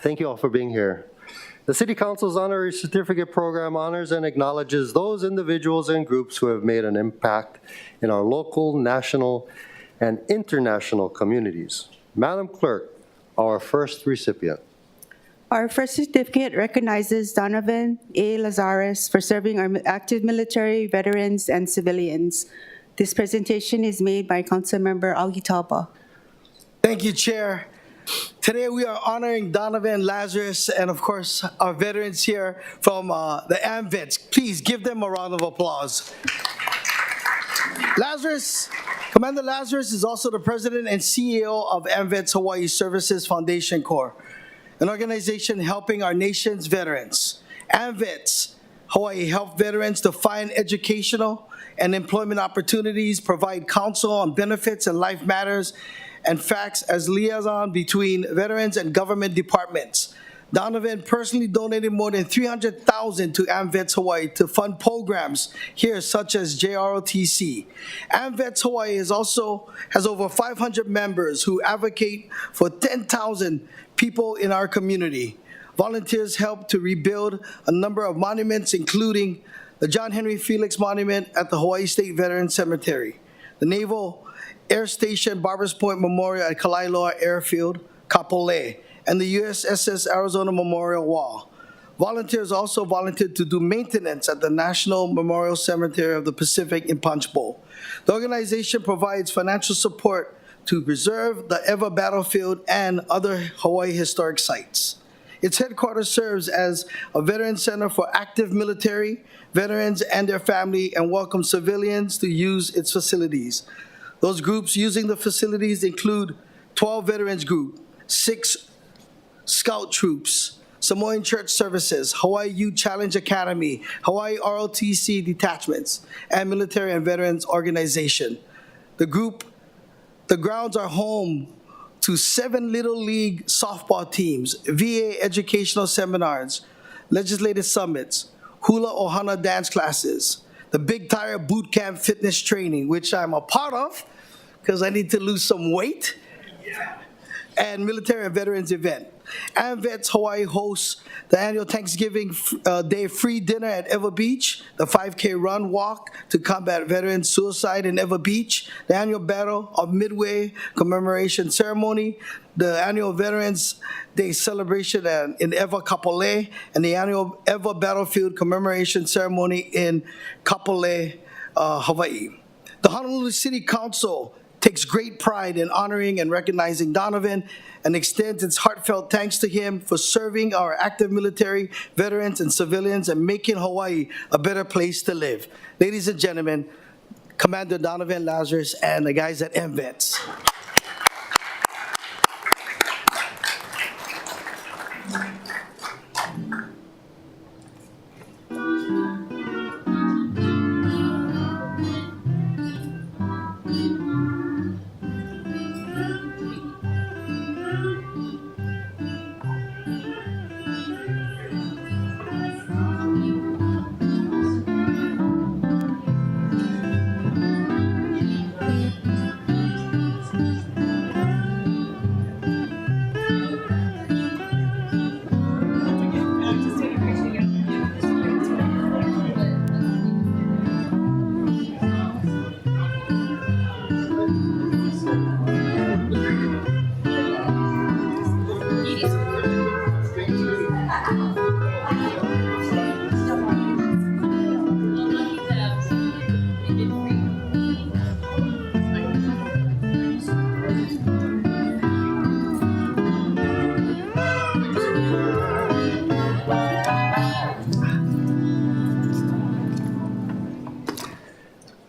Thank you all for being here. The City Council's Honorary Certificate Program honors and acknowledges those individuals and groups who have made an impact in our local, national, and international communities. Madam Clerk, our first recipient. Our first certificate recognizes Donovan A. Lazares for serving our active military, veterans, and civilians. This presentation is made by Councilmember Agitalpa. Thank you, Chair. Today we are honoring Donovan Lazarus and, of course, our veterans here from the AMVETS. Please give them a round of applause. Commander Lazarus is also the President and CEO of AMVETS Hawaii Services Foundation Corps, an organization helping our nation's veterans. AMVETS Hawaii help veterans to find educational and employment opportunities, provide counsel on benefits and life matters, and facts as liaison between veterans and government departments. Donovan personally donated more than $300,000 to AMVETS Hawaii to fund programs here such as JROTC. AMVETS Hawaii has over 500 members who advocate for 10,000 people in our community. Volunteers help to rebuild a number of monuments, including the John Henry Felix Monument at the Hawaii State Veterans Cemetery, the Naval Air Station Barbers Point Memorial at Kalailoa Airfield, Kapolei, and the USS Arizona Memorial Wall. Volunteers also volunteered to do maintenance at the National Memorial Cemetery of the Pacific in Punch Bowl. The organization provides financial support to preserve the Eva Battlefield and other Hawaii historic sites. Its headquarters serves as a veteran center for active military, veterans, and their family, and welcomes civilians to use its facilities. Those groups using the facilities include 12 Veterans Group, 6 Scout Troops, Samoan Church Services, Hawaii Youth Challenge Academy, Hawaii ROTC Detachments, and Military and Veterans Organization. The grounds are home to 7 Little League softball teams, VA educational seminars, legislative summits, hula ohana dance classes, the Big Tire Boot Camp fitness training, which I'm a part of because I need to lose some weight, and military and veterans event. AMVETS Hawaii hosts the annual Thanksgiving Day free dinner at Eva Beach, the 5K run walk to combat veteran suicide in Eva Beach, the annual Battle of Midway commemoration ceremony, the annual Veterans Day celebration in Eva Kapolei, and the annual Eva Battlefield commemoration ceremony in Kapolei, Hawaii. The Honolulu City Council takes great pride in honoring and recognizing Donovan and extends its heartfelt thanks to him for serving our active military, veterans, and civilians and making Hawaii a better place to live. Ladies and gentlemen, Commander Donovan Lazarus and the guys at AMVETS.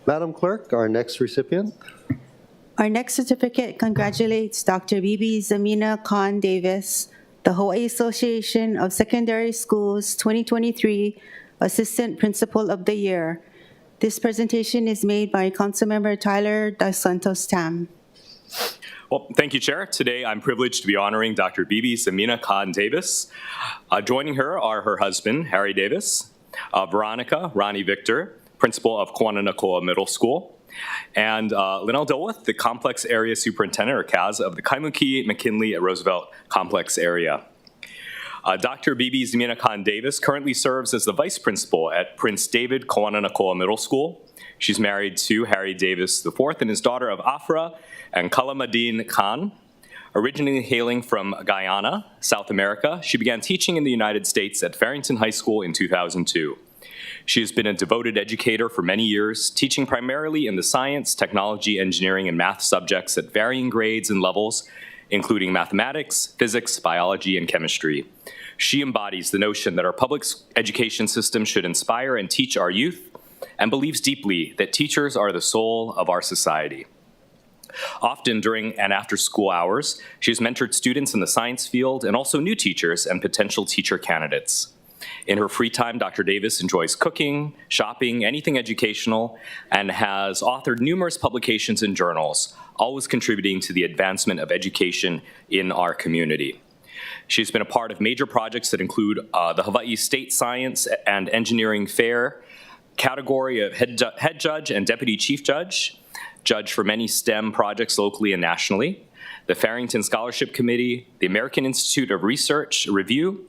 Madam Clerk, our next recipient. Our next certificate congratulates Dr. Bibi Zamina Khan Davis, the Hawaii Association of Secondary Schools 2023 Assistant Principal of the Year. This presentation is made by Councilmember Tyler Dos Santos Tam. Well, thank you, Chair. Today, I'm privileged to be honoring Dr. Bibi Zamina Khan Davis. Joining her are her husband, Harry Davis, Veronica Ronnie Victor, principal of Kawananakoa Middle School, and Linnell Dilworth, the Complex Area Superintendent, or CAS, of the Kaimuki McKinley at Roosevelt Complex Area. Dr. Bibi Zamina Khan Davis currently serves as the vice principal at Prince David Kawananakoa Middle School. She's married to Harry Davis IV and is daughter of Afra and Kalamadin Khan. Originally hailing from Guyana, South America, she began teaching in the United States at Farrington High School in 2002. She has been a devoted educator for many years, teaching primarily in the science, technology, engineering, and math subjects at varying grades and levels, including mathematics, physics, biology, and chemistry. She embodies the notion that our public education system should inspire and teach our youth, and believes deeply that teachers are the soul of our society. Often during and after school hours, she has mentored students in the science field and also new teachers and potential teacher candidates. In her free time, Dr. Davis enjoys cooking, shopping, anything educational, and has authored numerous publications and journals, always contributing to the advancement of education in our community. She's been a part of major projects that include the Hawaii State Science and Engineering Fair category of head judge and deputy chief judge, judge for many STEM projects locally and nationally, the Farrington Scholarship Committee, the American Institute of Research Review,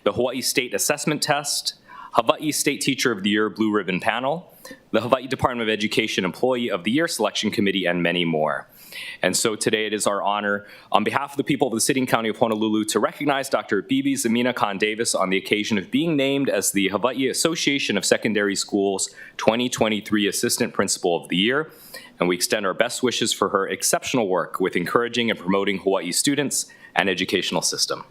the Hawaii State Assessment Test, Hawaii State Teacher of the Year Blue Ribbon Panel, the Hawaii Department of Education Employee of the Year Selection Committee, and many more. And so today it is our honor, on behalf of the people of the City and County of Honolulu, to recognize Dr. Bibi Zamina Khan Davis on the occasion of being named as the Hawaii Association of Secondary Schools 2023 Assistant Principal of the Year. And we extend our best wishes for her exceptional work with encouraging and promoting Hawaii students and educational system.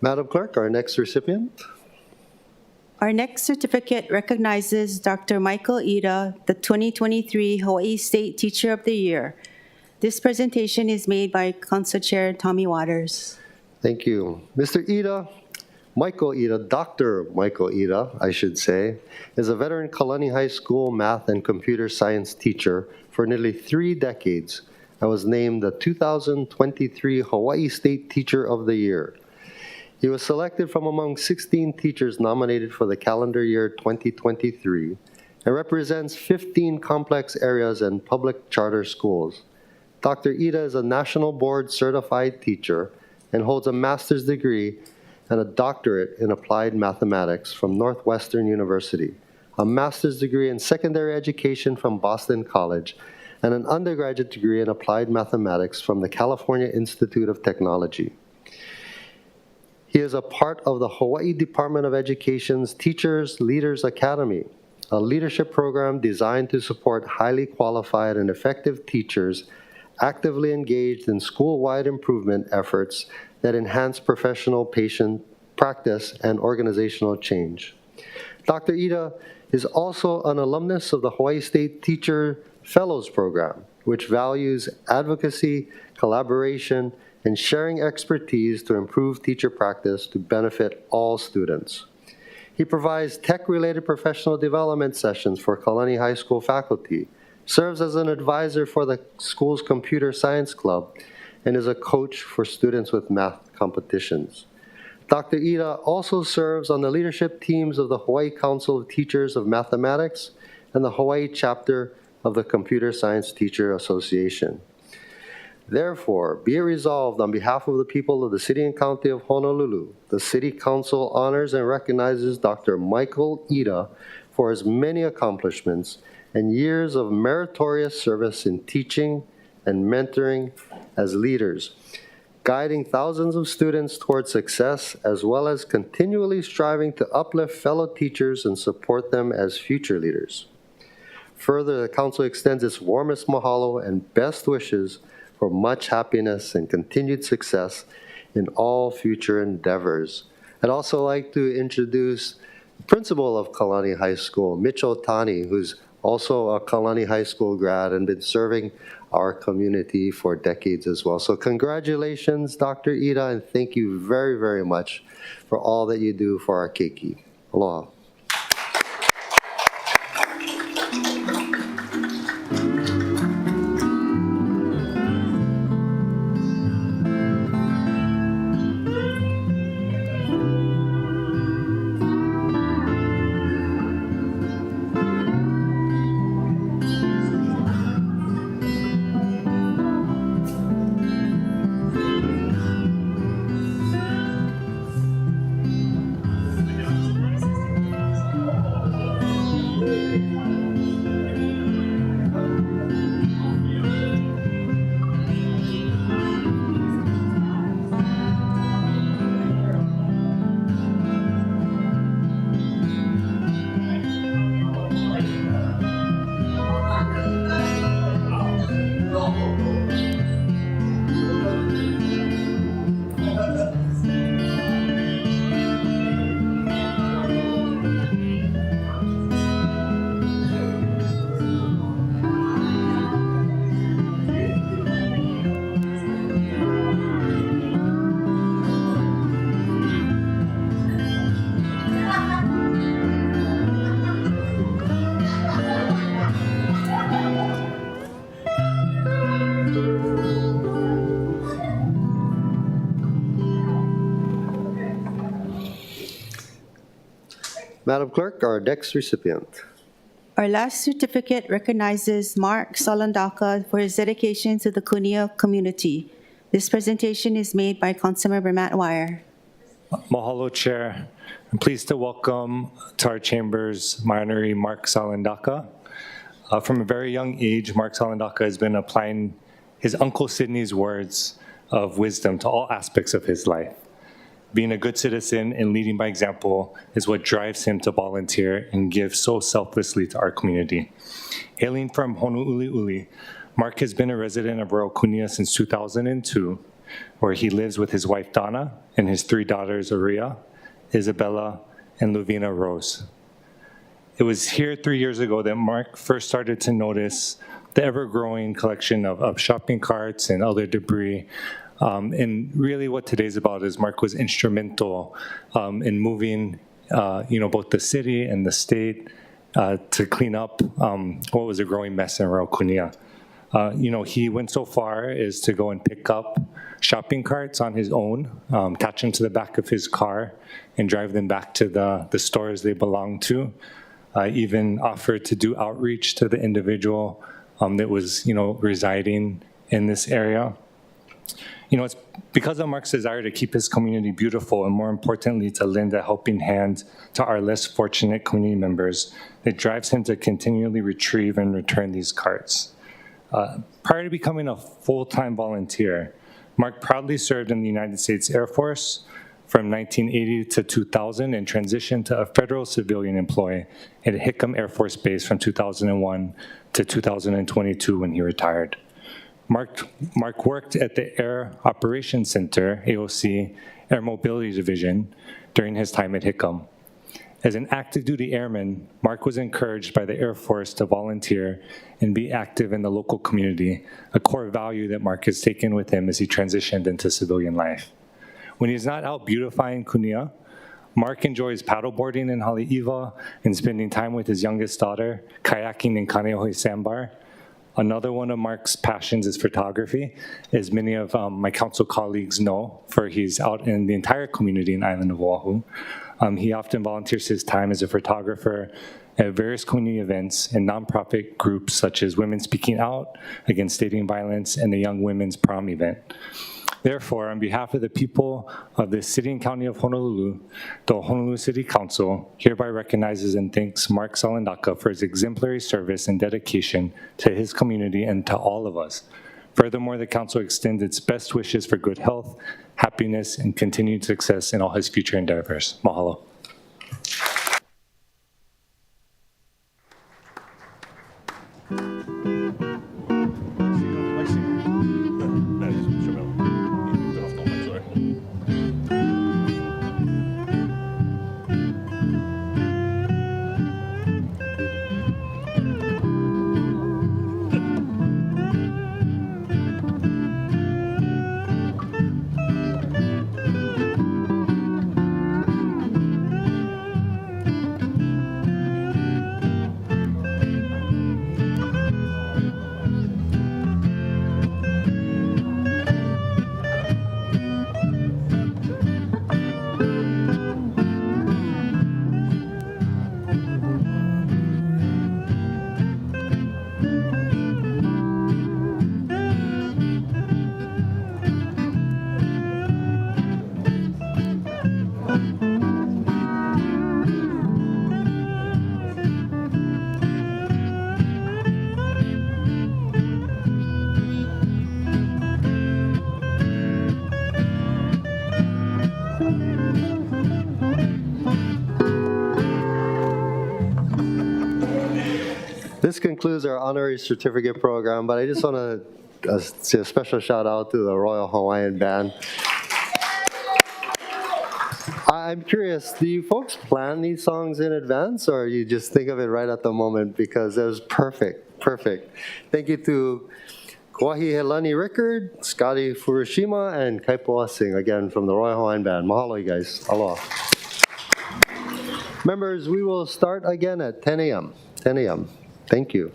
Madam Clerk, our next recipient. Our next certificate recognizes Dr. Michael Ida, the 2023 Hawaii State Teacher of the Year. This presentation is made by Council Chair Tommy Waters. Thank you. Mr. Ida, Michael Ida, Dr. Michael Ida, I should say, is a veteran Kalani High School math and computer science teacher for nearly 3 decades and was named the 2023 Hawaii State Teacher of the Year. He was selected from among 16 teachers nominated for the calendar year 2023 and represents 15 complex areas and public charter schools. Dr. Ida is a National Board certified teacher and holds a master's degree and a doctorate in applied mathematics from Northwestern University, a master's degree in secondary education from Boston College, and an undergraduate degree in applied mathematics from the California Institute of Technology. He is a part of the Hawaii Department of Education's Teachers Leaders Academy, a leadership program designed to support highly qualified and effective teachers actively engaged in school-wide improvement efforts that enhance professional patient practice and organizational change. Dr. Ida is also an alumnus of the Hawaii State Teacher Fellows Program, which values advocacy, collaboration, and sharing expertise to improve teacher practice to benefit all students. He provides tech-related professional development sessions for Kalani High School faculty, serves as an advisor for the school's computer science club, and is a coach for students with math competitions. Dr. Ida also serves on the leadership teams of the Hawaii Council of Teachers of Mathematics and the Hawaii chapter of the Computer Science Teacher Association. Therefore, be it resolved on behalf of the people of the City and County of Honolulu, the City Council honors and recognizes Dr. Michael Ida for his many accomplishments and years of meritorious service in teaching and mentoring as leaders, guiding thousands of students towards success, as well as continually striving to uplift fellow teachers and support them as future leaders. Further, the Council extends its warmest mahalo and best wishes for much happiness and continued success in all future endeavors. I'd also like to introduce the principal of Kalani High School, Mitch Otani, who's also a Kalani High School grad and been serving our community for decades as well. So congratulations, Dr. Ida, and thank you very, very much for all that you do for our keiki. Aloha. Madam Clerk, our next recipient. Our last certificate recognizes Mark Solandaka for his dedication to the Kunia community. This presentation is made by Councilmember Matt Wire. Mahalo, Chair. I'm pleased to welcome to our chambers my honorary Mark Solandaka. From a very young age, Mark Solandaka has been applying his Uncle Sidney's words of wisdom to all aspects of his life. Being a good citizen and leading by example is what drives him to volunteer and give so selflessly to our community. Hailing from Honolulu, Mark has been a resident of Royal Kunia since 2002, where he lives with his wife Donna and his 3 daughters Aria, Isabella, and Luvina Rose. It was here 3 years ago that Mark first started to notice the ever-growing collection of shopping carts and other debris. And really what today's about is Mark was instrumental in moving both the city and the state to clean up what was a growing mess in Royal Kunia. He went so far as to go and pick up shopping carts on his own, attach them to the back of his car, and drive them back to the stores they belong to. Even offered to do outreach to the individual that was, residing in this area. It's because of Mark's desire to keep his community beautiful and, more importantly, to lend a helping hand to our less fortunate community members that drives him to continually retrieve and return these carts. Prior to becoming a full-time volunteer, Mark proudly served in the United States Air Force from 1980 to 2000 and transitioned to a federal civilian employee at Hickam Air Force Base from 2001 to 2022 when he retired. Mark worked at the Air Operations Center, AOC, Air Mobility Division, during his time at Hickam. As an active duty airman, Mark was encouraged by the Air Force to volunteer and be active in the local community, a core value that Mark has taken with him as he transitioned into civilian life. When he's not out beautifying Kunia, Mark enjoys paddleboarding in Haleiwa and spending time with his youngest daughter, kayaking in Kaneohe Sandbar. Another one of Mark's passions is photography, as many of my council colleagues know, for he's out in the entire community in island of Oahu. He often volunteers his time as a photographer at various community events and nonprofit groups such as Women Speaking Out Against Dating Violence and the Young Women's Prom event. Therefore, on behalf of the people of the City and County of Honolulu, the Honolulu City Council hereby recognizes and thanks Mark Salandaka for his exemplary service and dedication to his community and to all of us. Furthermore, the council extends its best wishes for good health, happiness, and continued success in all his future endeavors. Mahalo. This concludes our honorary certificate program, but I just want to say a special shout out to the Royal Hawaiian Band. I'm curious, do you folks plan these songs in advance, or you just think of it right at the moment? Because it was perfect, perfect. Thank you to Kauahi Helani Rickard, Scotty Furushima, and Kaipoa Singh, again from the Royal Hawaiian Band. Mahalo, you guys. Aloha. Members, we will start again at 10 a.m. 10 a.m. Thank you.